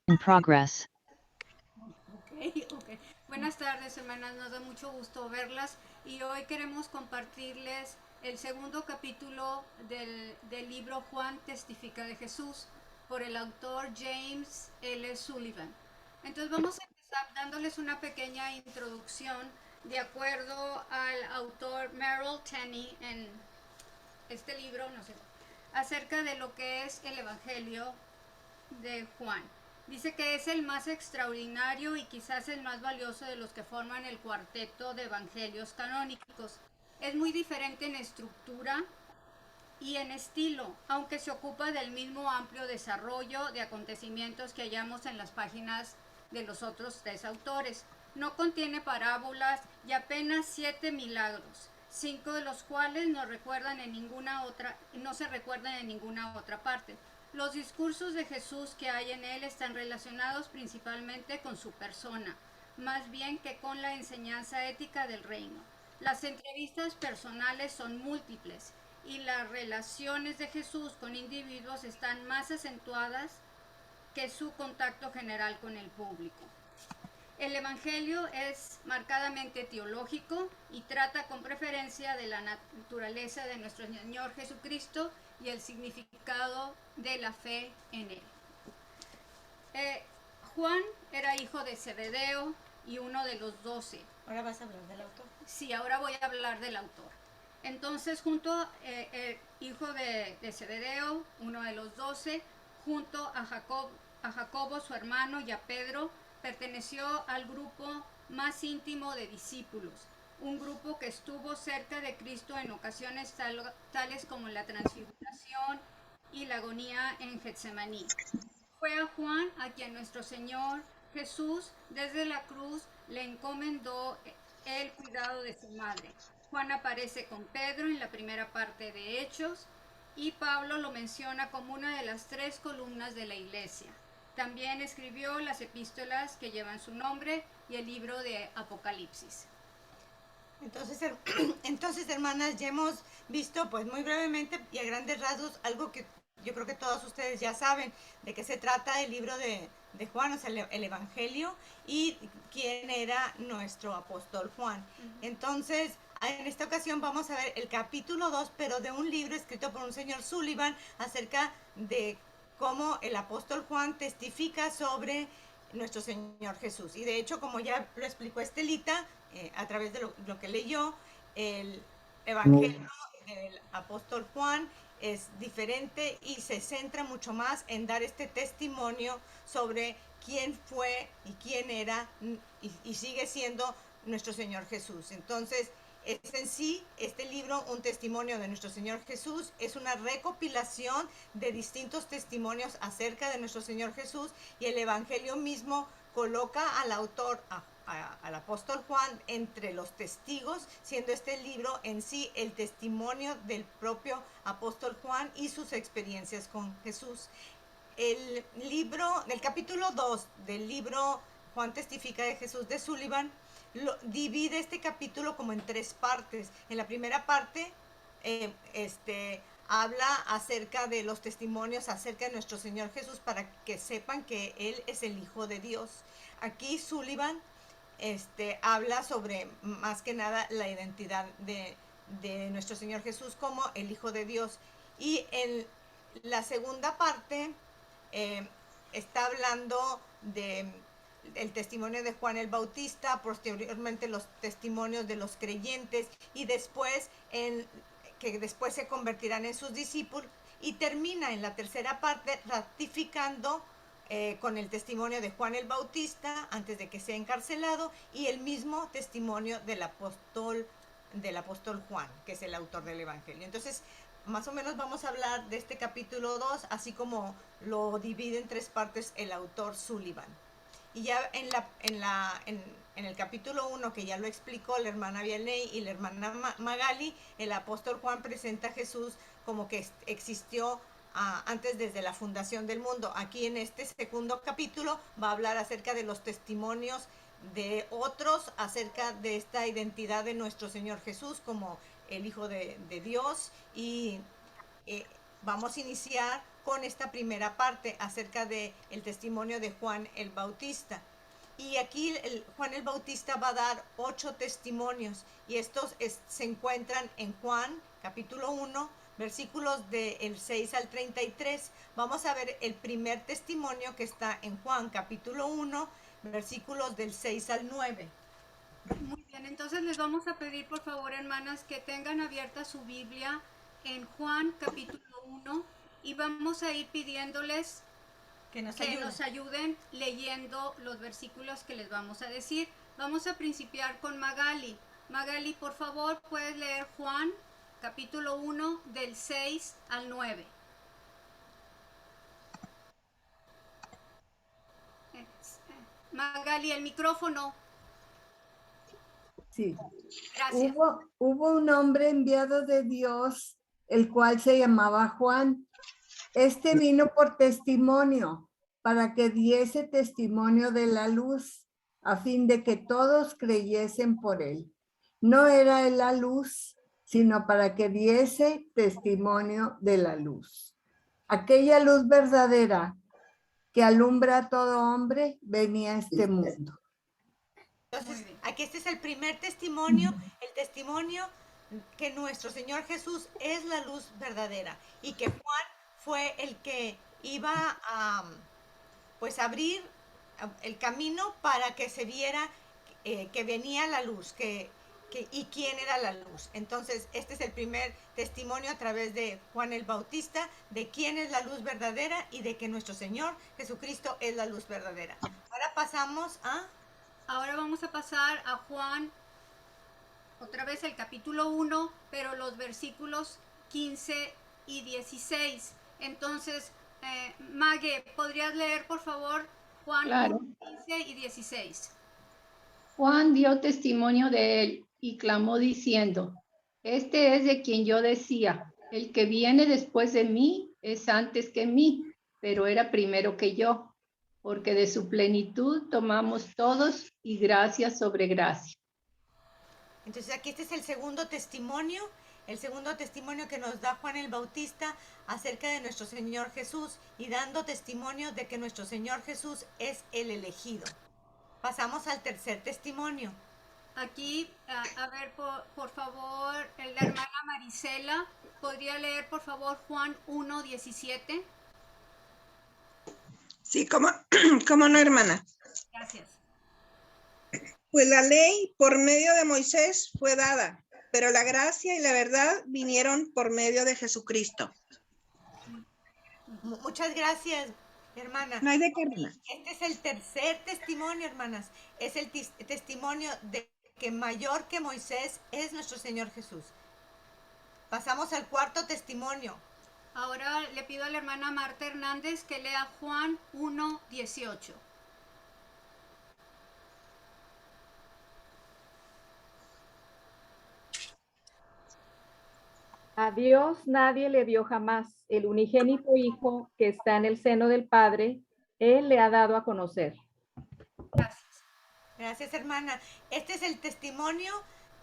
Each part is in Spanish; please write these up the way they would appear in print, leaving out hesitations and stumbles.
In progress. Ok. Buenas tardes, hermanas. Nos da mucho gusto verlas y hoy queremos compartirles el segundo capítulo del libro Juan testifica de Jesús por el autor James L. Sullivan. Entonces vamos a empezar dándoles una pequeña introducción de acuerdo al autor Merrill Tenney en este libro, no sé, acerca de lo que es el Evangelio de Juan. Dice que es el más extraordinario y quizás el más valioso de los que forman el cuarteto de evangelios canónicos. Es muy diferente en estructura y en estilo, aunque se ocupa del mismo amplio desarrollo de acontecimientos que hallamos en las páginas de los otros tres autores. No contiene parábolas y apenas 7 milagros, 5 de los cuales no se recuerdan en ninguna otra parte. Los discursos de Jesús que hay en él están relacionados principalmente con su persona, más bien que con la enseñanza ética del reino. Las entrevistas personales son múltiples y las relaciones de Jesús con individuos están más acentuadas que su contacto general con el público. El Evangelio es marcadamente teológico y trata con preferencia de la naturaleza de nuestro Señor Jesucristo y el significado de la fe en Él. Eh, Juan era hijo de Zebedeo y uno de los 12. Ahora vas a hablar del autor. Sí, ahora voy a hablar del autor. Entonces, hijo de Zebedeo, uno de los 12, junto a Jacobo, su hermano, y a Pedro, perteneció al grupo más íntimo de discípulos, un grupo que estuvo cerca de Cristo en ocasiones tales como la transfiguración y la agonía en Getsemaní. Fue a Juan a quien nuestro Señor Jesús desde la cruz le encomendó el cuidado de su madre. Juan aparece con Pedro en la primera parte de Hechos y Pablo lo menciona como una de las 3 columnas de la iglesia. También escribió las epístolas que llevan su nombre y el libro de Apocalipsis. Entonces, entonces, hermanas, ya hemos visto pues muy brevemente y a grandes rasgos algo que yo creo que todos ustedes ya saben de qué se trata el libro de Juan, o sea, el Evangelio, y quién era nuestro apóstol Juan. Entonces, en esta ocasión vamos a ver el capítulo 2, pero de un libro escrito por un señor Sullivan acerca de cómo el apóstol Juan testifica sobre nuestro Señor Jesús. Y de hecho, como ya lo explicó Estelita, a través de lo que leyó, el Evangelio del apóstol Juan es diferente y se centra mucho más en dar este testimonio sobre quién fue y quién era y sigue siendo nuestro Señor Jesús. Entonces, es en sí este libro un testimonio de nuestro Señor Jesús, es una recopilación de distintos testimonios acerca de nuestro Señor Jesús y el Evangelio mismo coloca al autor, al apóstol Juan, entre los testigos, siendo este libro en sí el testimonio del propio apóstol Juan y sus experiencias con Jesús. El capítulo 2 del libro Juan testifica de Jesús de Sullivan, divide este capítulo como en 3 partes. En la primera parte, habla acerca de los testimonios acerca de nuestro Señor Jesús para que sepan que Él es el Hijo de Dios. Aquí Sullivan habla sobre más que nada la identidad de nuestro Señor Jesús como el Hijo de Dios. Y en la segunda parte está hablando de el testimonio de Juan el Bautista, posteriormente los testimonios de los creyentes y después que después se convertirán en sus discípulos, y termina en la tercera parte ratificando con el testimonio de Juan el Bautista antes de que sea encarcelado y el mismo testimonio del apóstol Juan, que es el autor del Evangelio. Entonces, más o menos vamos a hablar de este capítulo 2 así como lo divide en 3 partes el autor Sullivan. Y ya en el capítulo 1, que ya lo explicó la hermana Vianney y la hermana Magali, el apóstol Juan presenta a Jesús como que existió antes desde la fundación del mundo. Aquí en este segundo capítulo va a hablar acerca de los testimonios de otros, acerca de esta identidad de nuestro Señor Jesús como el Hijo de Dios. Y vamos a iniciar con esta primera parte acerca del testimonio de Juan el Bautista. Y aquí Juan el Bautista va a dar 8 testimonios y estos se encuentran en Juan capítulo 1, versículos del 6 al 33. Vamos a ver el primer testimonio que está en Juan capítulo 1, versículos del 6 al 9. Muy bien, entonces les vamos a pedir por favor, hermanas, que tengan abierta su Biblia en Juan capítulo 1 y vamos a ir pidiéndoles Que nos ayuden leyendo los versículos que les vamos a decir. Vamos a principiar con Magali. Magali, por favor, puedes leer Juan capítulo 1 del 6 al 9. Magali, el micrófono. Sí. Gracias. Hubo un hombre enviado de Dios, el cual se llamaba Juan. Este vino por testimonio, para que diese testimonio de la luz, a fin de que todos creyesen por él. No era él la luz, sino para que diese testimonio de la luz. Aquella luz verdadera que alumbra a todo hombre venía a este mundo. Entonces, aquí este es el primer testimonio, el testimonio que nuestro Señor Jesús es la luz verdadera y que Juan fue el que iba a pues abrir el camino para que se viera que venía la luz, y quién era la luz. Entonces, este es el primer testimonio a través de Juan el Bautista de quién es la luz verdadera y de que nuestro Señor Jesucristo es la luz verdadera. Ahora pasamos a... Ahora vamos a pasar a Juan, otra vez el capítulo 1, pero los versículos 15 y 16. Entonces, Mague, ¿podrías leer, por favor, Juan Claro. 15 y 16? Juan dio testimonio de él y clamó diciendo, este es de quien yo decía, el que viene después de mí es antes que mí, pero era primero que yo, porque de su plenitud tomamos todos y gracia sobre gracia. Entonces aquí este es el segundo testimonio que nos da Juan el Bautista acerca de nuestro Señor Jesús y dando testimonio de que nuestro Señor Jesús es el elegido. Pasamos al tercer testimonio. Aquí, a ver, por favor, la hermana Marisela, ¿podría leer, por favor, Juan 1, 17? Sí, ¿cómo no, hermana? Gracias. Pues la ley por medio de Moisés fue dada, pero la gracia y la verdad vinieron por medio de Jesucristo. Muchas gracias, hermana. No hay de qué, hermana. Este es el tercer testimonio, hermanas. Es el testimonio de que mayor que Moisés es nuestro Señor Jesús. Pasamos al cuarto testimonio. Ahora le pido a la hermana Marta Hernández que lea Juan 1, 18. A Dios nadie le dio jamás, el unigénito Hijo que está en el seno del Padre, Él le ha dado a conocer. Gracias. Gracias, hermana. Este es el testimonio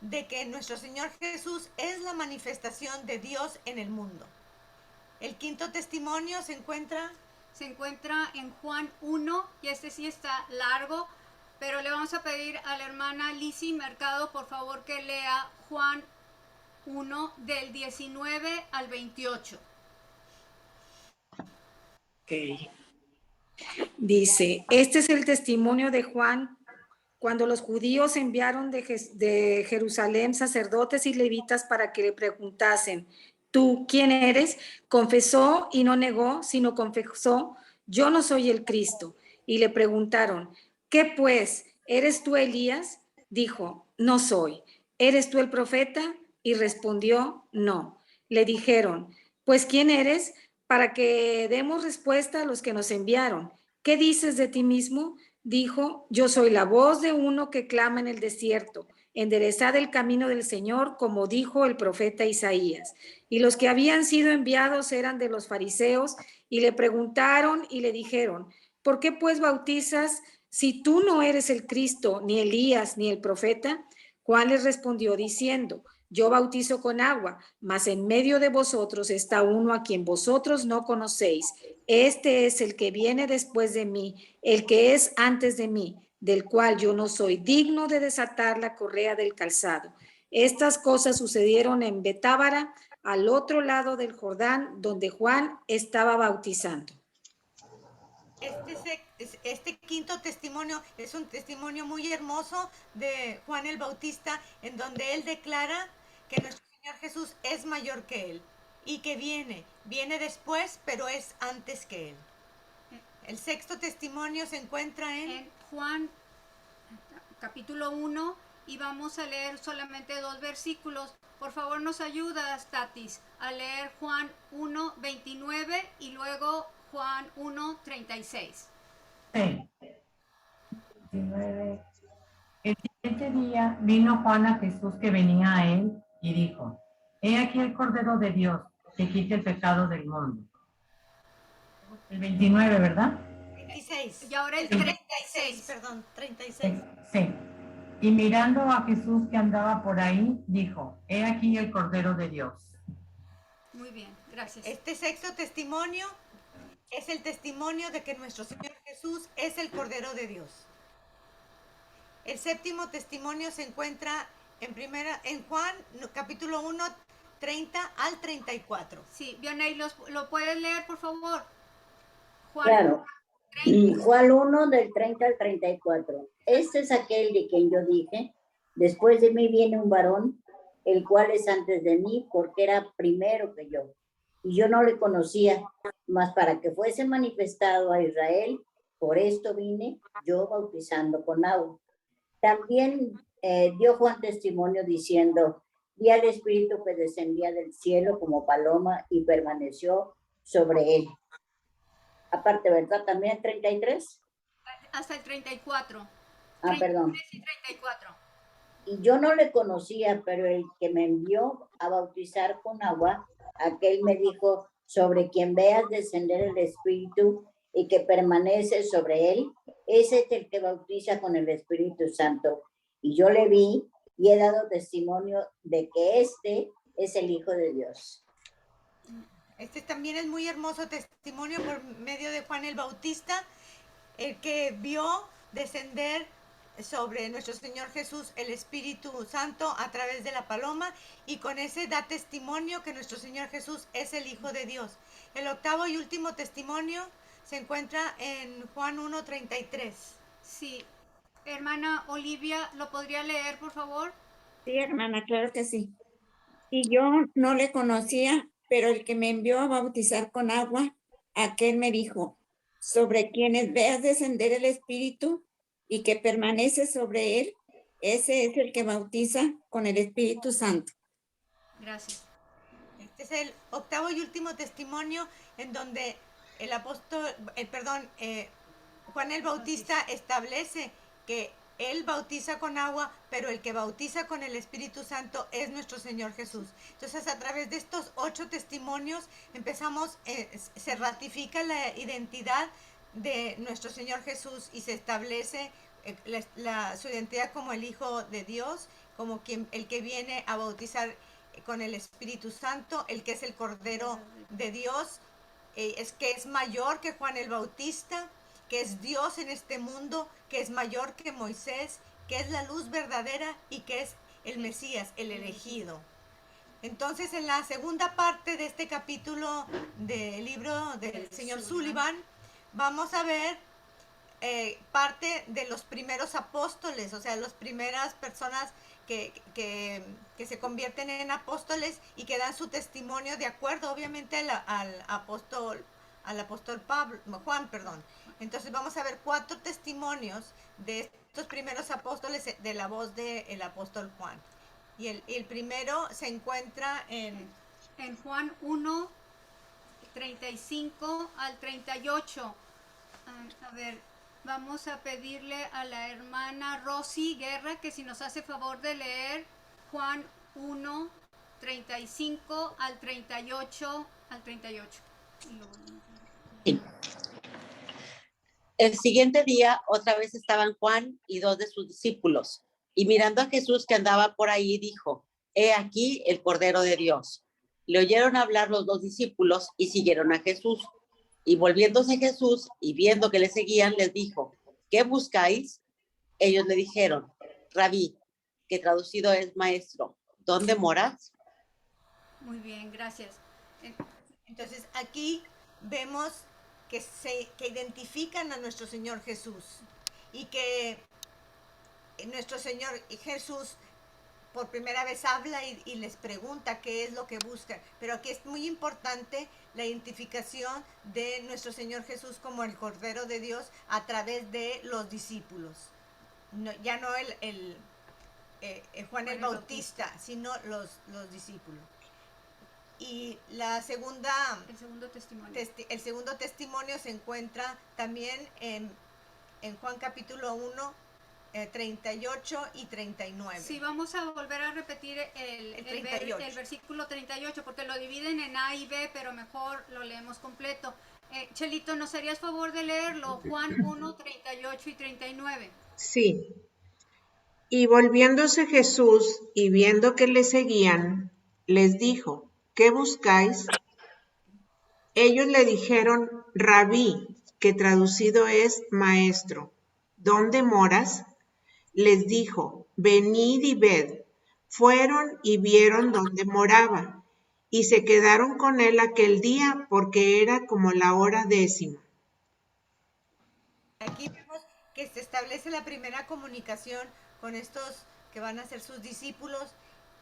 de que nuestro Señor Jesús es la manifestación de Dios en el mundo. El quinto testimonio se encuentra en Juan 1 y este sí está largo, pero le vamos a pedir a la hermana Lizzy Mercado, por favor, que lea Juan 1 del 19 al 28. Ok. Dice, este es el testimonio de Juan cuando los judíos enviaron de Jerusalén sacerdotes y levitas para que le preguntasen, ¿tú quién eres? Confesó y no negó, sino confesó, yo no soy el Cristo. Y le preguntaron, ¿qué pues? ¿Eres tú Elías? Dijo, no soy. ¿Eres tú el profeta? Y respondió, no. Le dijeron, pues ¿quién eres? Para que demos respuesta a los que nos enviaron. ¿Qué dices de ti mismo? Dijo, yo soy la voz de uno que clama en el desierto, enderezad el camino del Señor, como dijo el profeta Isaías. Y los que habían sido enviados eran de los fariseos, y le preguntaron y le dijeron, ¿por qué pues bautizas si tú no eres el Cristo, ni Elías, ni el profeta? Juan les respondió diciendo, Yo bautizo con agua, mas en medio de vosotros está uno a quien vosotros no conocéis. Este es el que viene después de mí, el que es antes de mí, del cual yo no soy digno de desatar la correa del calzado. Estas cosas sucedieron en Betábara, al otro lado del Jordán, donde Juan estaba bautizando. Este quinto testimonio es un testimonio muy hermoso de Juan el Bautista, en donde él declara que nuestro Señor Jesús es mayor que él y que viene después, pero es antes que él. El sexto testimonio se encuentra en Juan capítulo 1 y vamos a leer solamente 2 versículos. Por favor, nos ayudas, Tatis, a leer Juan 1, 29 y luego Juan 1, 36. Sí. 19. El siguiente día vino Juan a Jesús que venía a él y dijo, he aquí el Cordero de Dios que quita el pecado del mundo. El 29, ¿verdad? 26. Y ahora el 36. Perdón, 36. Sí. Y mirando a Jesús que andaba por ahí, dijo, he aquí el Cordero de Dios. Muy bien, gracias. Este sexto testimonio es el testimonio de que nuestro Señor Jesús es el Cordero de Dios. El séptimo testimonio se encuentra en Juan, capítulo 1, 30 al 34. Sí, Vianey, ¿lo puedes leer, por favor? Juan, Claro. 30. Juan 1 del 30 al 34. Este es aquel de quien yo dije, después de mí viene un varón, el cual es antes de mí, porque era primero que yo. Y yo no le conocía, mas para que fuese manifestado a Israel, por esto vine yo bautizando con agua. También dio Juan testimonio diciendo, vi al Espíritu que descendía del cielo como paloma y permaneció sobre él. Aparte, ¿verdad? También el 33. Hasta el 34. Perdón. 33 y 34. Y yo no le conocía, pero el que me envió a bautizar con agua, aquel me dijo, sobre quien veas descender el Espíritu y que permanece sobre él, ese es el que bautiza con el Espíritu Santo. Y yo le vi y he dado testimonio de que este es el Hijo de Dios. Este también es muy hermoso testimonio por medio de Juan el Bautista, el que vio descender sobre nuestro Señor Jesús el Espíritu Santo a través de la paloma, y con ese da testimonio que nuestro Señor Jesús es el Hijo de Dios. El octavo y último testimonio se encuentra en Juan 1:33. Sí. Hermana Olivia, ¿lo podría leer, por favor? Sí, hermana, claro que sí. Y yo no le conocía, pero el que me envió a bautizar con agua, aquel me dijo, sobre quienes veas descender el Espíritu y que permanece sobre él, ese es el que bautiza con el Espíritu Santo. Gracias. Este es el octavo y último testimonio en donde Juan el Bautista establece que él bautiza con agua, pero el que bautiza con el Espíritu Santo es nuestro Señor Jesús. Entonces, a través de estos 8 testimonios se ratifica la identidad de nuestro Señor Jesús y se establece su identidad como el Hijo de Dios, como el que viene a bautizar con el Espíritu Santo, el que es el Cordero de Dios, que es mayor que Juan el Bautista, que es Dios en este mundo, que es mayor que Moisés, que es la luz verdadera y que es el Mesías, el elegido. Entonces, en la segunda parte de este capítulo del libro del señor Sullivan, vamos a ver parte de los primeros apóstoles, o sea, las primeras personas que se convierten en apóstoles y que dan su testimonio de acuerdo, obviamente, al apóstol Juan. Entonces vamos a ver 4 testimonios de estos primeros apóstoles de la voz del apóstol Juan. Y el primero se encuentra en Juan 1, 35 al 38. A ver, vamos a pedirle a la hermana Rosy Guerra que si nos hace favor de leer Juan 1, 35 al 38 Sí. El siguiente día, otra vez estaban Juan y 2 de sus discípulos, y mirando a Jesús que andaba por ahí, dijo, he aquí el Cordero de Dios. Le oyeron hablar los dos discípulos y siguieron a Jesús. Y volviéndose Jesús y viendo que le seguían, les dijo, ¿qué buscáis? Ellos le dijeron, Rabí, que traducido es maestro, ¿dónde moras? Muy bien, gracias. Entonces aquí vemos que identifican a nuestro Señor Jesús y que nuestro Señor Jesús por primera vez habla y les pregunta qué es lo que buscan. Pero aquí es muy importante la identificación de nuestro Señor Jesús como el Cordero de Dios a través de los discípulos. No, ya no Juan el Bautista, sino los discípulos. Y la segunda, el segundo testimonio se encuentra también en Juan capítulo 1, 38 y 39. Sí, vamos a volver a repetir el versículo 38 porque lo dividen en A y B, pero mejor lo leemos completo. Chelito, ¿nos harías favor de leerlo? Juan 1, 38 y 39. Sí. Y volviéndose Jesús y viendo que le seguían, les dijo, ¿qué buscáis? Ellos le dijeron, Rabí, que traducido es maestro, ¿dónde moras? Les dijo, venid y ved. Fueron y vieron dónde moraba, y se quedaron con él aquel día porque era como la hora 10:00. Aquí vemos que se establece la primera comunicación con estos que van a ser sus discípulos.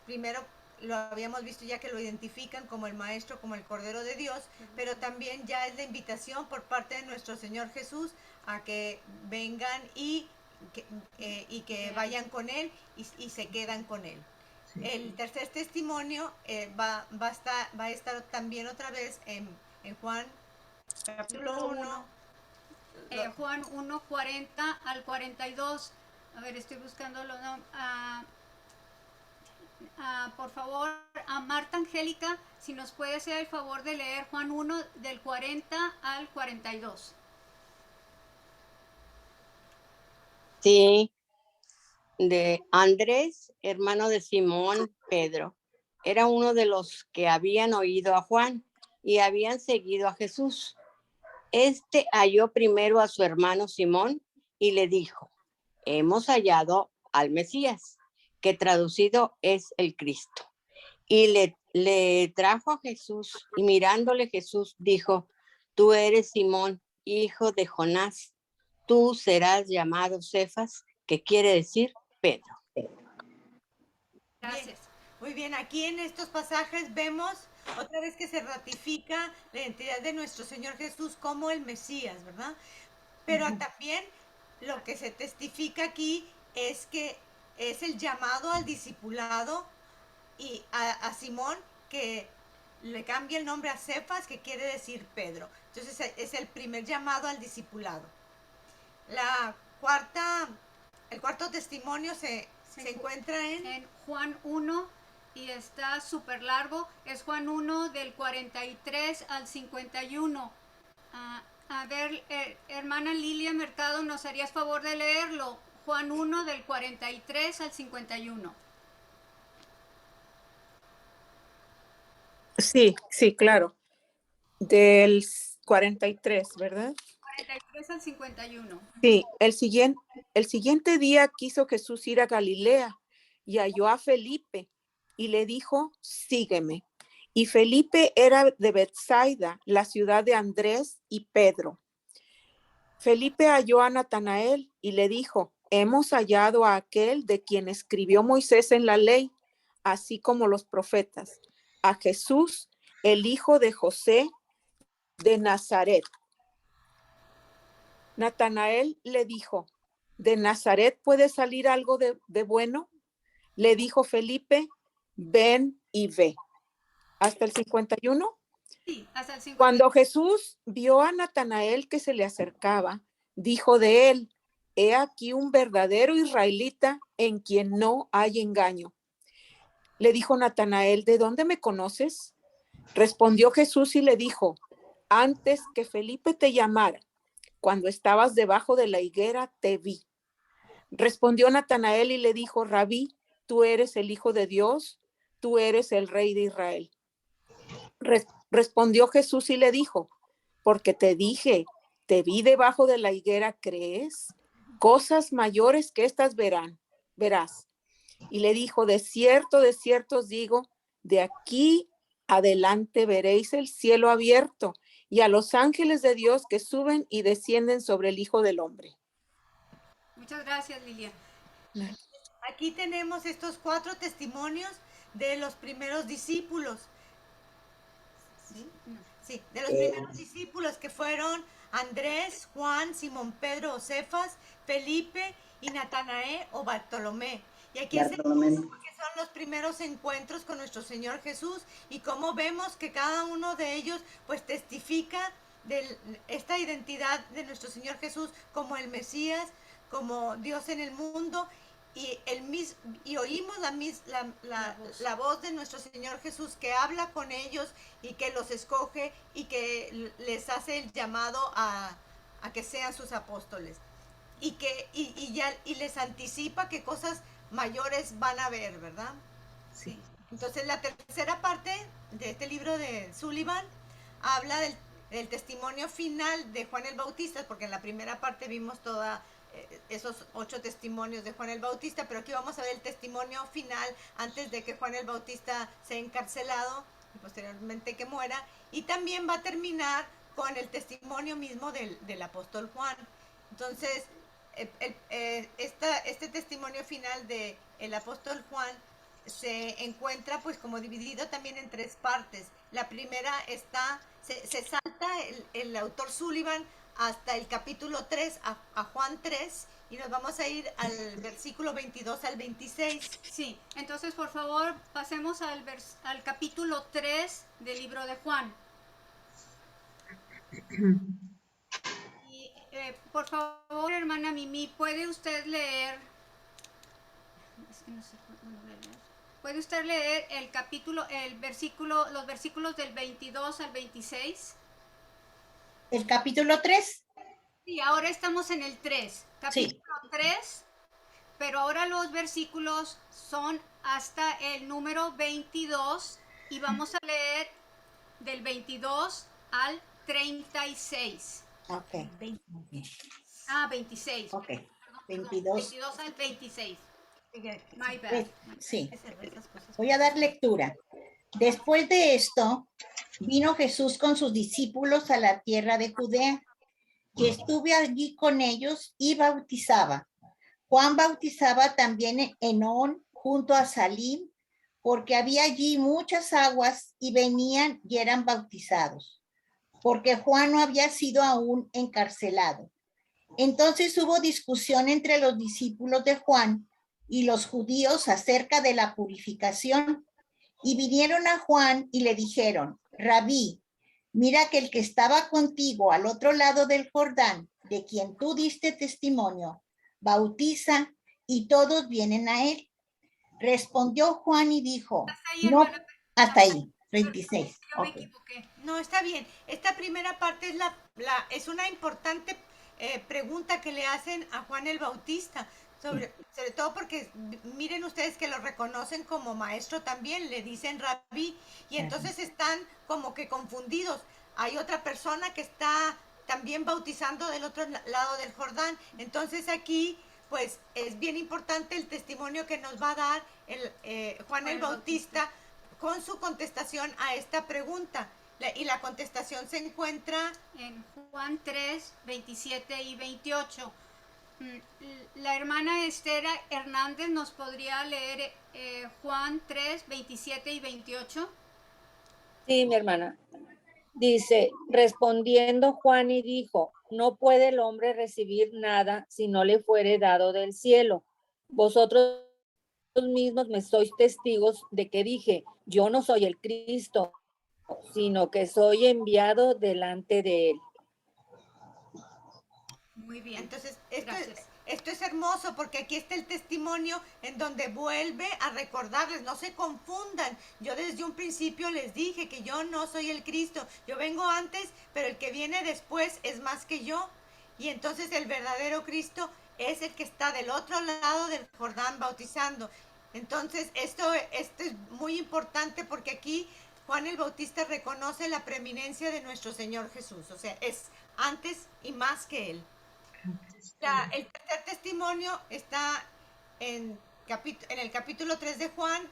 Primero lo habíamos visto ya que lo identifican como el Maestro, como el Cordero de Dios, pero también ya es la invitación por parte de nuestro Señor Jesús a que vengan y que vayan con Él y se quedan con Él. Sí. El tercer testimonio va a estar también otra vez en Juan capítulo 1. Juan 1, 40 al 42. A ver, estoy buscando los nombres. Por favor, a Marta Angélica, si nos puede hacer el favor de leer Juan 1 del 40 al 42. Sí, de Andrés, hermano de Simón Pedro. Era uno de los que habían oído a Juan y habían seguido a Jesús. Este halló primero a su hermano Simón y le dijo, hemos hallado al Mesías, que traducido es el Cristo. Y le trajo a Jesús y mirándole Jesús dijo, tú eres Simón, hijo de Jonás, tú serás llamado Cefas, que quiere decir Pedro. Gracias. Bien, muy bien, aquí en estos pasajes vemos otra vez que se ratifica la identidad de nuestro Señor Jesús como el Mesías, ¿verdad? Pero también lo que se testifica aquí es que es el llamado al discipulado y a Simón, que le cambia el nombre a Cefas, que quiere decir Pedro. Entonces es el primer llamado al discipulado. El cuarto testimonio se encuentra en Juan 1 y está súper largo. Es Juan 1 del 43 al 51. A ver, hermana Lilia Mercado, ¿nos harías favor de leerlo? Juan 1 del 43 al 51. Sí, claro. Del 43, ¿verdad? 43 al 51. Sí, el siguiente día quiso Jesús ir a Galilea y halló a Felipe y le dijo, sígueme. Y Felipe era de Betsaida, la ciudad de Andrés y Pedro. Felipe halló a Natanael y le dijo, hemos hallado a aquel de quien escribió Moisés en la ley, así como los profetas, a Jesús, el hijo de José de Nazaret. Natanael le dijo, ¿de Nazaret puede salir algo de bueno? Le dijo Felipe, ven y ve. ¿Hasta el 51? Sí, hasta el 51. Cuando Jesús vio a Natanael que se le acercaba, dijo de él, he aquí un verdadero israelita en quien no hay engaño. Le dijo Natanael, ¿de dónde me conoces? Respondió Jesús y le dijo, antes que Felipe te llamara, cuando estabas debajo de la higuera, te vi. Respondió Natanael y le dijo, Rabí, tú eres el Hijo de Dios, tú eres el Rey de Israel. Respondió Jesús y le dijo, porque te dije, te vi debajo de la higuera, ¿crees? Cosas mayores que estas verás. Y le dijo, de cierto os digo, de aquí adelante veréis el cielo abierto y a los ángeles de Dios que suben y descienden sobre el Hijo del Hombre. Muchas gracias, Lilia. Aquí tenemos estos 4 testimonios de los primeros discípulos. ¿Sí? Sí, de los primeros discípulos que fueron Andrés, Juan, Simón Pedro o Cefas, Felipe y Natanael o Bartolomé. Y aquí es hermoso porque son los primeros encuentros con nuestro Señor Jesús y cómo vemos que cada uno de ellos pues testifica de esta identidad de nuestro Señor Jesús como el Mesías, como Dios en el mundo y oímos la voz de nuestro Señor Jesús que habla con ellos y que los escoge y que les hace el llamado a que sean sus apóstoles y les anticipa que cosas mayores van a ver, ¿verdad? Sí. Entonces la tercera parte de este libro de Sullivan habla del testimonio final de Juan el Bautista, porque en la primera parte vimos esos 8 testimonios de Juan el Bautista, pero aquí vamos a ver el testimonio final antes de que Juan el Bautista sea encarcelado y posteriormente que muera, y también va a terminar con el testimonio mismo del apóstol Juan. Entonces este testimonio final del apóstol Juan se encuentra pues como dividido también en 3 partes. La primera se salta el autor Sullivan hasta el capítulo 3, a Juan 3, y nos vamos a ir al versículo 22 al 26. Sí, entonces por favor pasemos al capítulo 3 del libro de Juan. Y por favor, hermana Mimi, ¿puede usted leer? Es que no sé cuándo leer. ¿Puede usted leer los versículos del 22 al 26? ¿El capítulo 3? Sí, ahora estamos en el 3. Capítulo 3, pero ahora los versículos son hasta el número 22 y vamos a leer del 22 al 36. Ok. 26. Ok. 22 al 26. My bad. Sí. Voy a dar lectura. Después de esto, vino Jesús con sus discípulos a la tierra de Judea, y estuve allí con ellos y bautizaba. Juan bautizaba también en Enón, junto a Salim, porque había allí muchas aguas y venían y eran bautizados, porque Juan no había sido aún encarcelado. Entonces hubo discusión entre los discípulos de Juan y los judíos acerca de la purificación, y vinieron a Juan y le dijeron: Rabí, mira que el que estaba contigo al otro lado del Jordán, de quien tú diste testimonio, bautiza y todos vienen a él. Respondió Juan y dijo, no, hasta ahí, 26. Yo me equivoqué. No, está bien. Esta primera parte es una importante pregunta que le hacen a Juan el Bautista, sobre todo porque miren ustedes que lo reconocen como maestro también, le dicen rabí, y entonces están como que confundidos. Hay otra persona que está también bautizando del otro lado del Jordán. Entonces aquí pues es bien importante el testimonio que nos va a dar Juan el Bautista con su contestación a esta pregunta. Y la contestación se encuentra en Juan 3, 27 y 28. La hermana Esther Hernández nos podría leer Juan 3, 27 y 28. Sí, mi hermana. Dice, respondiendo Juan y dijo, no puede el hombre recibir nada si no le fuere dado del cielo. Vosotros mismos me sois testigos de que dije, yo no soy el Cristo, sino que soy enviado delante de él. Muy bien. Entonces, esto es hermoso porque aquí está el testimonio en donde vuelve a recordarles, no se confundan. Yo desde un principio les dije que yo no soy el Cristo, yo vengo antes, pero el que viene después es más que yo. Y entonces el verdadero Cristo es el que está del otro lado del Jordán bautizando. Entonces, esto es muy importante porque aquí Juan el Bautista reconoce la preeminencia de nuestro Señor Jesús, o sea, es antes y más que Él. El tercer testimonio está en el capítulo 3 de Juan,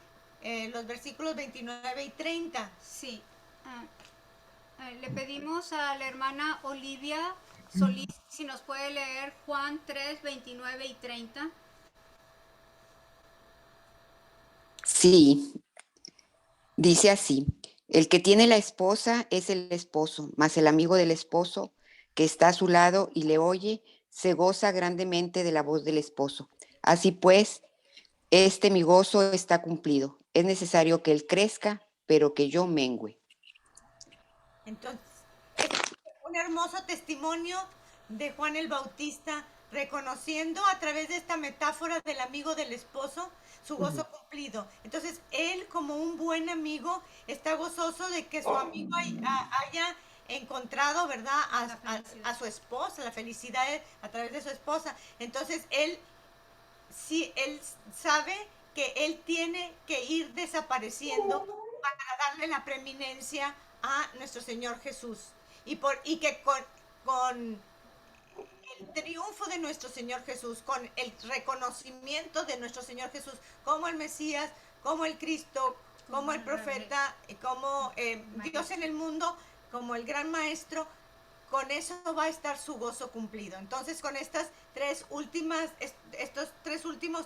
los versículos 29 y 30. Sí. Le pedimos a la hermana Olivia Solís si nos puede leer Juan 3, 29 y 30. Sí, dice así: el que tiene la esposa es el esposo, mas el amigo del esposo que está a su lado y le oye, se goza grandemente de la voz del esposo. Así pues, mi gozo está cumplido. Es necesario que él crezca, pero que yo mengüe. Entonces, es un hermoso testimonio de Juan el Bautista, reconociendo a través de esta metáfora del amigo del esposo su gozo cumplido. Entonces, él como un buen amigo está gozoso de que su amigo haya encontrado, ¿verdad?, a su esposa, la felicidad a través de su esposa. Entonces, él sabe que él tiene que ir desapareciendo para darle la preeminencia a nuestro Señor Jesús. Y que con el triunfo de nuestro Señor Jesús, con el reconocimiento de nuestro Señor Jesús como el Mesías, como el Cristo, como el profeta, como Dios en el mundo, como el gran maestro, con eso va a estar su gozo cumplido. Entonces, con estos tres últimos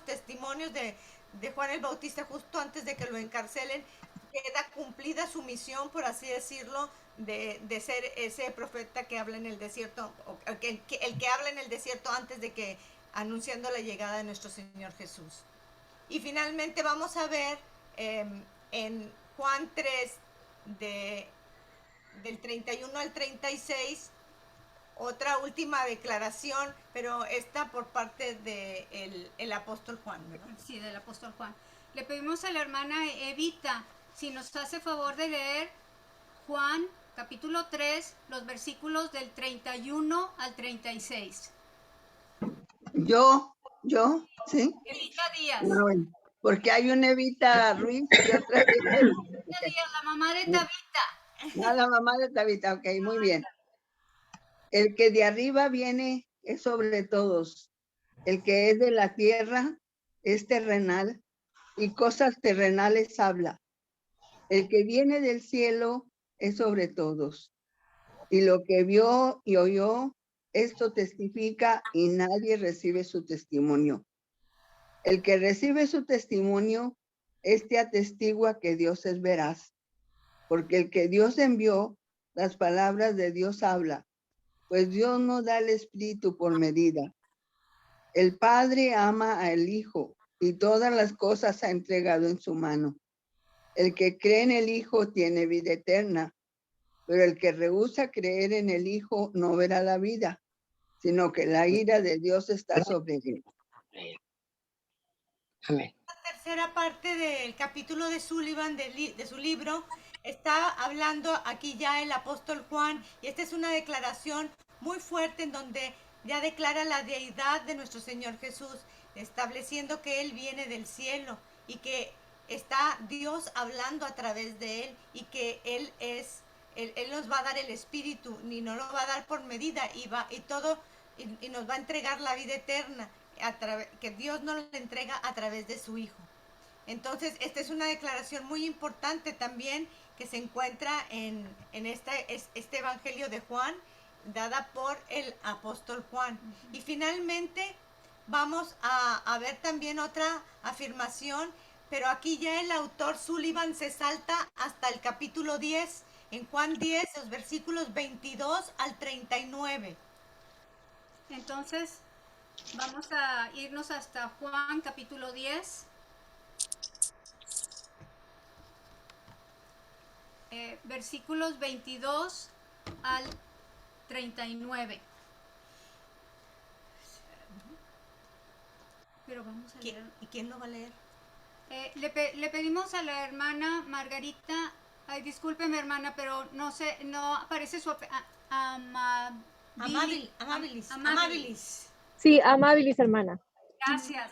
testimonios de Juan el Bautista, justo antes de que lo encarcelen, queda cumplida su misión, por así decirlo, de ser ese profeta que habla en el desierto, el que habla en el desierto antes de que, anunciando la llegada de nuestro Señor Jesús. Y finalmente vamos a ver en Juan 3, del 31 al 36, otra última declaración, pero esta por parte del apóstol Juan, ¿verdad? Sí, del apóstol Juan. Le pedimos a la hermana Evita si nos hace favor de leer Juan capítulo 3, los versículos del 31 al 36. Yo, ¿sí? Evita Díaz. No, bueno, porque hay una Evita Ruiz y otra Evita Ruiz. Evita Díaz, la mamá de Tabita. La mamá de Tabita, ok, muy bien. El que de arriba viene es sobre todos. El que es de la tierra es terrenal y cosas terrenales habla. El que viene del cielo es sobre todos. Y lo que vio y oyó, esto testifica y nadie recibe su testimonio. El que recibe su testimonio, atestigua que Dios es veraz. Porque el que Dios envió, las palabras de Dios habla. Pues Dios no da el Espíritu por medida. El Padre ama al Hijo y todas las cosas ha entregado en su mano. El que cree en el Hijo tiene vida eterna, pero el que rehúsa creer en el Hijo no verá la vida, sino que la ira de Dios está sobre él. Amén. La tercera parte del capítulo de Sullivan, de su libro, está hablando aquí ya el apóstol Juan, y esta es una declaración muy fuerte en donde ya declara la deidad de nuestro Señor Jesús, estableciendo que Él viene del cielo y que está Dios hablando a través de Él y que Él nos va a dar el Espíritu, ni nos lo va a dar por medida y nos va a entregar la vida eterna, que Dios nos la entrega a través de su Hijo. Entonces, esta es una declaración muy importante también que se encuentra en este Evangelio de Juan, dada por el apóstol Juan. Y finalmente vamos a ver también otra afirmación, pero aquí ya el autor Sullivan se salta hasta el capítulo 10, en Juan 10, los versículos 22 al 39. Entonces, vamos a irnos hasta Juan capítulo 10. Versículos 22 al 39. Pero vamos a leer. ¿Y quién lo va a leer? Le pedimos a la hermana Margarita, ay, discúlpeme hermana, pero no sé, no aparece su Amabilis. Sí, Amabilis, hermana. Gracias.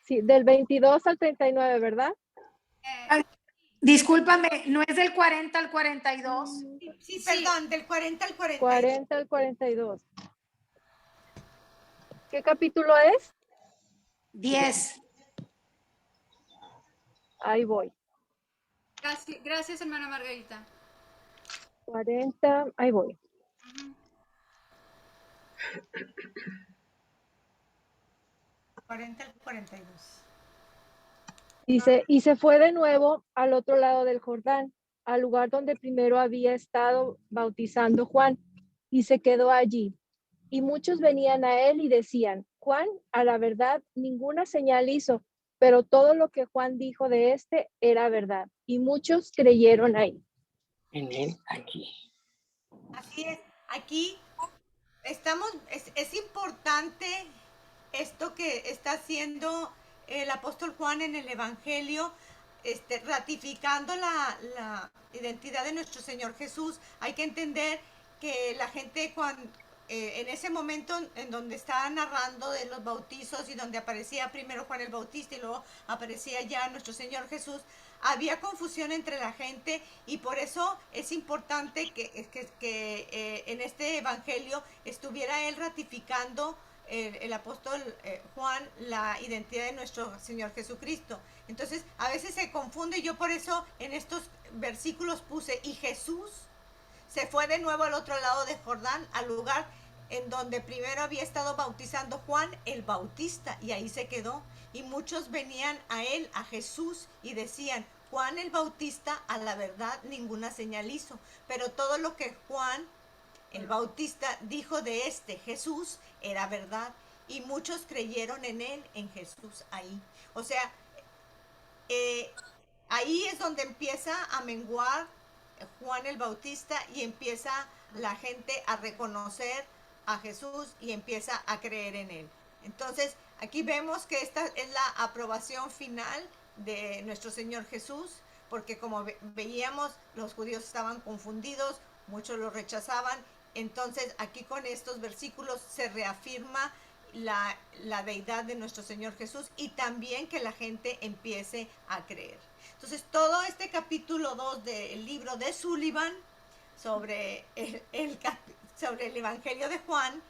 Sí, del 22 al 39, ¿verdad? Discúlpame, ¿no es del 40 al 42? Sí, perdón, del 40 al 42. 40 al 42. ¿Qué capítulo es? 10. Ahí voy. Gracias, hermana Margarita. 40, ahí voy. Ujú. 40 al 42. Dice, y se fue de nuevo al otro lado del Jordán, al lugar donde primero había estado bautizando Juan, y se quedó allí. Y muchos venían a él y decían, Juan, a la verdad, ninguna señal hizo, pero todo lo que Juan dijo de este era verdad. Y muchos creyeron ahí. En él, aquí. Así es, aquí estamos, es importante esto que está haciendo el apóstol Juan en el Evangelio, ratificando la identidad de nuestro Señor Jesús. Hay que entender que la gente en ese momento en donde estaba narrando de los bautizos y donde aparecía primero Juan el Bautista y luego aparecía ya nuestro Señor Jesús, había confusión entre la gente y por eso es importante que en este evangelio estuviera él ratificando el apóstol Juan la identidad de nuestro Señor Jesucristo. Entonces a veces se confunde, yo por eso en estos versículos puse, y Jesús se fue de nuevo al otro lado de Jordán, al lugar en donde primero había estado bautizando Juan el Bautista, y ahí se quedó. Y muchos venían a él, a Jesús, y decían, Juan el Bautista, a la verdad, ninguna señal hizo. Pero todo lo que Juan el Bautista dijo de Jesús, era verdad. Y muchos creyeron en él, en Jesús, ahí. O sea, ahí es donde empieza a menguar Juan el Bautista y empieza la gente a reconocer a Jesús y empieza a creer en él. Entonces, aquí vemos que esta es la aprobación final de nuestro Señor Jesús, porque como veíamos, los judíos estaban confundidos, muchos lo rechazaban. Entonces, aquí con estos versículos se reafirma la deidad de nuestro Señor Jesús y también que la gente empiece a creer. Entonces, todo este capítulo 2 del libro de Sullivan sobre sobre el Evangelio de Juan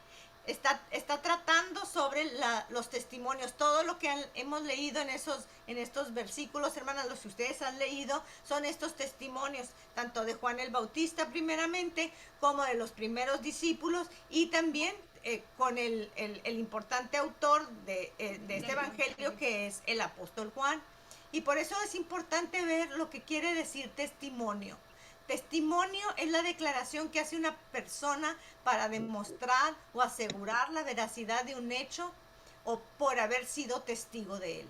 está tratando sobre los testimonios. Todo lo que hemos leído en estos versículos, hermanas, los que ustedes han leído, son estos testimonios, tanto de Juan el Bautista primeramente, como de los primeros discípulos, y también con el importante autor de este Evangelio, que es el apóstol Juan. Y por eso es importante ver lo que quiere decir testimonio. Testimonio es la declaración que hace una persona para demostrar o asegurar la veracidad de un hecho o por haber sido testigo de él.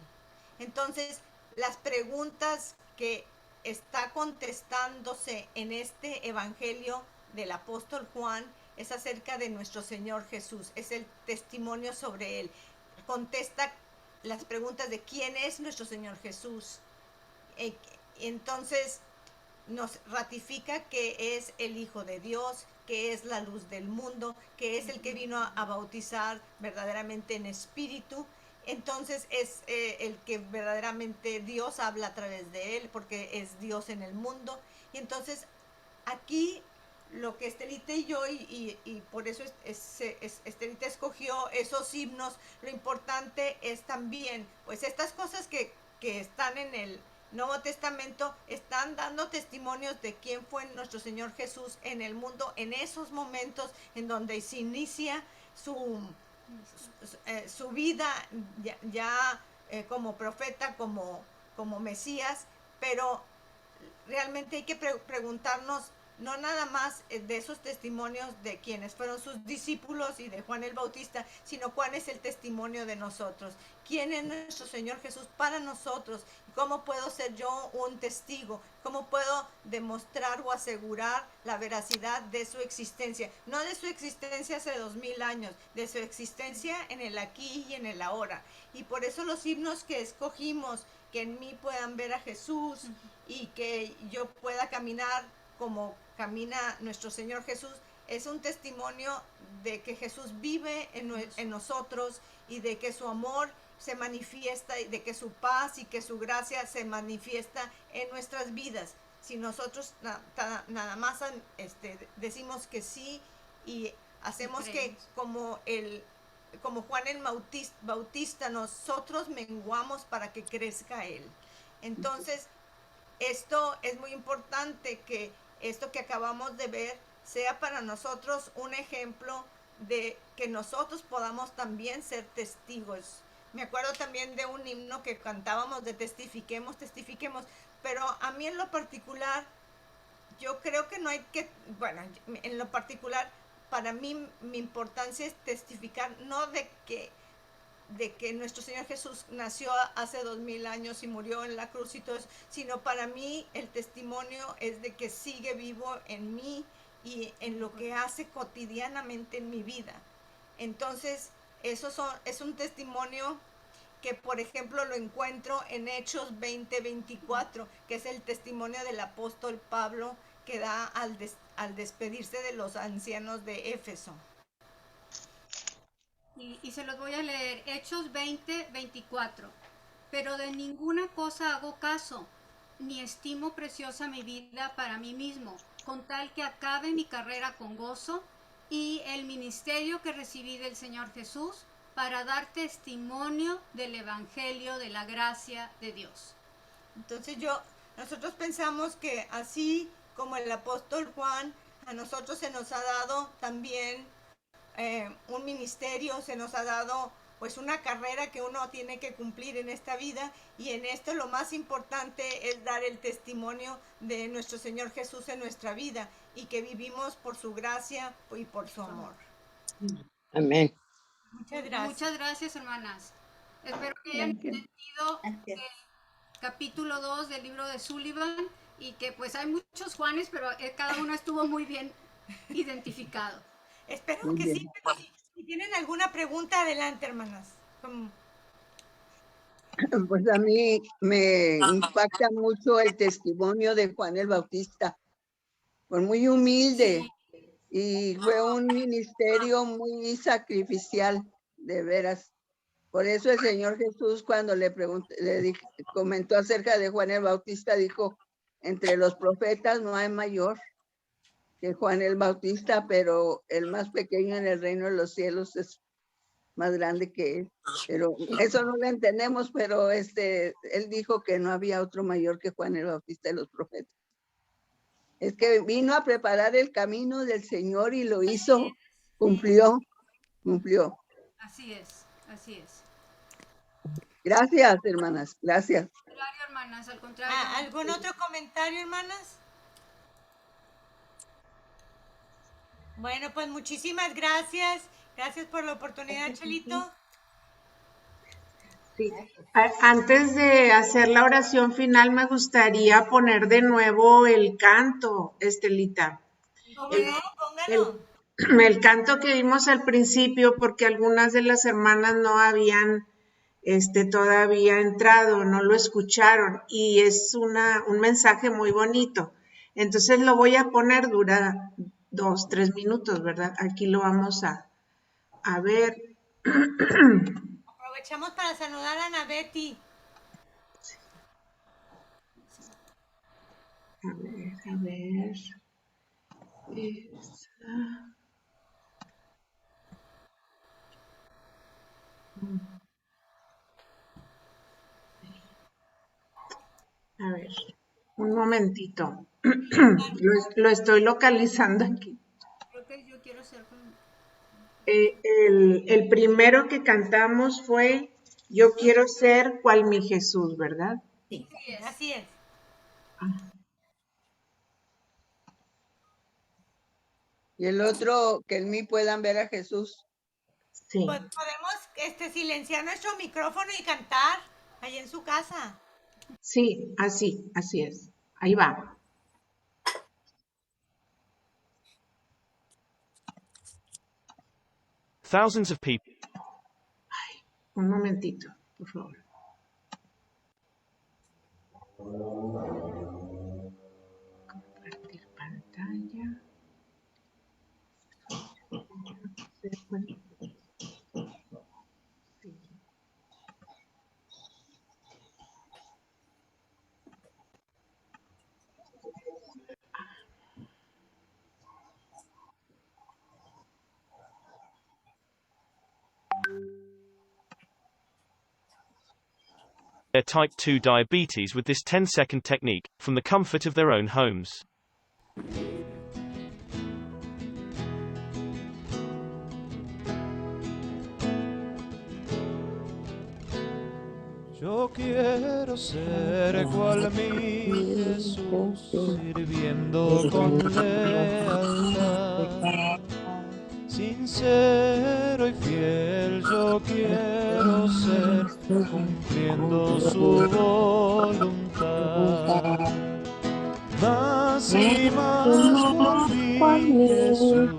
Entonces, las preguntas que está contestándose en este evangelio del apóstol Juan es acerca de nuestro Señor Jesús, es el testimonio sobre él. Contesta las preguntas de quién es nuestro Señor Jesús. Entonces, nos ratifica que es el Hijo de Dios, que es la luz del mundo, que es el que vino a bautizar verdaderamente en espíritu. Entonces es el que verdaderamente Dios habla a través de él, porque es Dios en el mundo. Y entonces aquí lo que Estelita y yo, y por eso Estelita escogió esos himnos, lo importante es también, pues estas cosas que están en el Nuevo Testamento están dando testimonios de quién fue nuestro Señor Jesús en el mundo, en esos momentos en donde se inicia su vida ya como profeta, como Mesías, pero realmente hay que preguntarnos no nada más de esos testimonios de quienes fueron sus discípulos y de Juan el Bautista, sino cuál es el testimonio de nosotros. ¿Quién es nuestro Señor Jesús para nosotros? ¿Cómo puedo ser yo un testigo? ¿Cómo puedo demostrar o asegurar la veracidad de su existencia? No de su existencia hace 2000 años, de su existencia en el aquí y en el ahora. Y por eso los himnos que escogimos, que en mí puedan ver a Jesús y que yo pueda caminar como camina nuestro Señor Jesús, es un testimonio de que Jesús vive en nosotros y de que su amor se manifiesta y de que su paz y que su gracia se manifiesta en nuestras vidas. Si nosotros nada más decimos que sí y hacemos que como Juan el Bautista, nosotros menguamos para que crezca él. Entonces, esto es muy importante, que esto que acabamos de ver sea para nosotros un ejemplo de que nosotros podamos también ser testigos. Me acuerdo también de un himno que cantábamos de testifiquemos, testifiquemos, pero a mí en lo particular, yo creo que no hay que, bueno, en lo particular, para mí mi importancia es testificar, no de que nuestro Señor Jesús nació hace 2000 años y murió en la cruz y todo eso, sino para mí el testimonio es de que sigue vivo en mí y en lo que hace cotidianamente en mi vida. Entonces, es un testimonio que, por ejemplo, lo encuentro en Hechos 20:24, que es el testimonio del apóstol Pablo que da al despedirse de los ancianos de Éfeso. Y se los voy a leer. Hechos 20:24. Pero de ninguna cosa hago caso, ni estimo preciosa mi vida para mí mismo, con tal que acabe mi carrera con gozo y el ministerio que recibí del Señor Jesús para dar testimonio del Evangelio de la gracia de Dios. Entonces nosotros pensamos que así como el apóstol Juan, a nosotros se nos ha dado también un ministerio, se nos ha dado pues una carrera que uno tiene que cumplir en esta vida, y en esto lo más importante es dar el testimonio de nuestro Señor Jesús en nuestra vida y que vivimos por su gracia y por su amor. Amén. Muchas gracias. Muchas gracias, hermanas. Espero que hayan entendido el capítulo 2 del libro de Sullivan y que pues hay muchos Juanes, pero cada uno estuvo muy bien identificado. Espero Muy que bien. sí, pero si tienen alguna pregunta, adelante, hermanas. Pues a mí me impacta mucho el testimonio de Juan el Bautista. Fue muy humilde y fue un ministerio muy sacrificial, de veras. Por eso el Señor Jesús, cuando comentó acerca de Juan el Bautista, dijo: entre los profetas no hay mayor que Juan el Bautista, pero el más pequeño en el reino de los cielos es más grande que él. Pero eso no lo entendemos, pero él dijo que no había otro mayor que Juan el Bautista de los profetas. Es que vino a preparar el camino del Señor y lo hizo, cumplió. Así es, así es. Gracias, hermanas, gracias. Claro, hermanas, al contrario. ¿Algún otro comentario, hermanas? Bueno, pues muchísimas gracias. Gracias por la oportunidad, Chelito. Sí. Antes de hacer la oración final, me gustaría poner de nuevo el canto, Estelita. El canto que vimos al principio, porque algunas de las hermanas no habían todavía entrado, no lo escucharon, y es un mensaje muy bonito. Entonces lo voy a poner, dura 2-3 minutos, ¿verdad? Aquí lo vamos a ver. Aprovechamos para saludar a Ana Betty. A ver. A ver, un momentito. Lo estoy localizando aquí. Creo que yo quiero ser con... El primero que cantamos fue Yo quiero ser cual mi Jesús, ¿verdad? Sí, así es. Y el otro, que en mí puedan ver a Jesús. Sí. Pues podemos silenciar nuestro micrófono y cantar ahí en su casa. Sí, así es. Ahí va. Thousands of people. Un momentito, por favor. Compartir pantalla. Their type 2 diabetes with this 10-second technique, from the comfort of their own homes. Yo quiero ser cual mi Jesús, sirviendo con lealtad. Sincero y fiel yo quiero ser, cumpliendo su voluntad. Más y más por mi Jesús,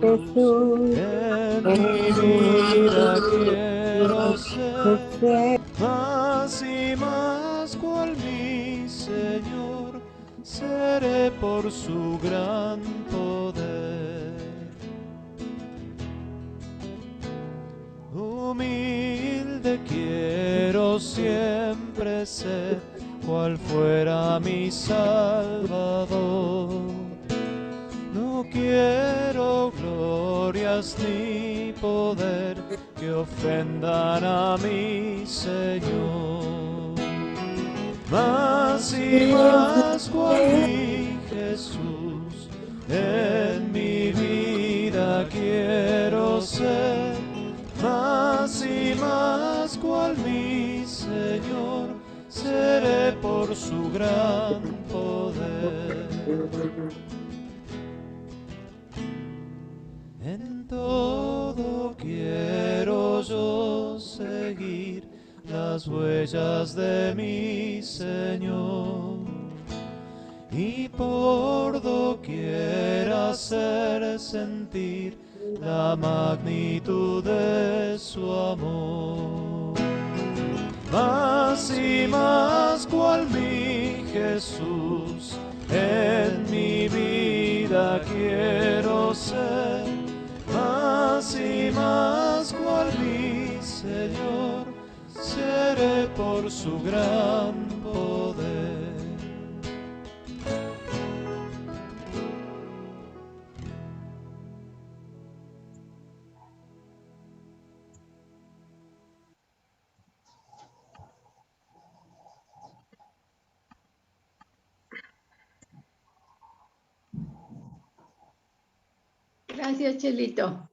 en mi vida quiero ser. Más y más cual mi Señor, seré por su gran poder. Humilde quiero siempre ser, cual fuera mi Salvador. No quiero glorias ni poder que ofendan a mi Señor. Más y más cual mi Jesús, en mi vida quiero ser. Más y más cual mi Señor, seré por su gran poder. En todo quiero yo seguir las huellas de mi Señor, y por doquier hacer sentir la magnitud de su amor. Más y más cual mi Jesús, en mi vida quiero ser. Más y más cual mi Señor, seré por su gran poder. Gracias, Chelito.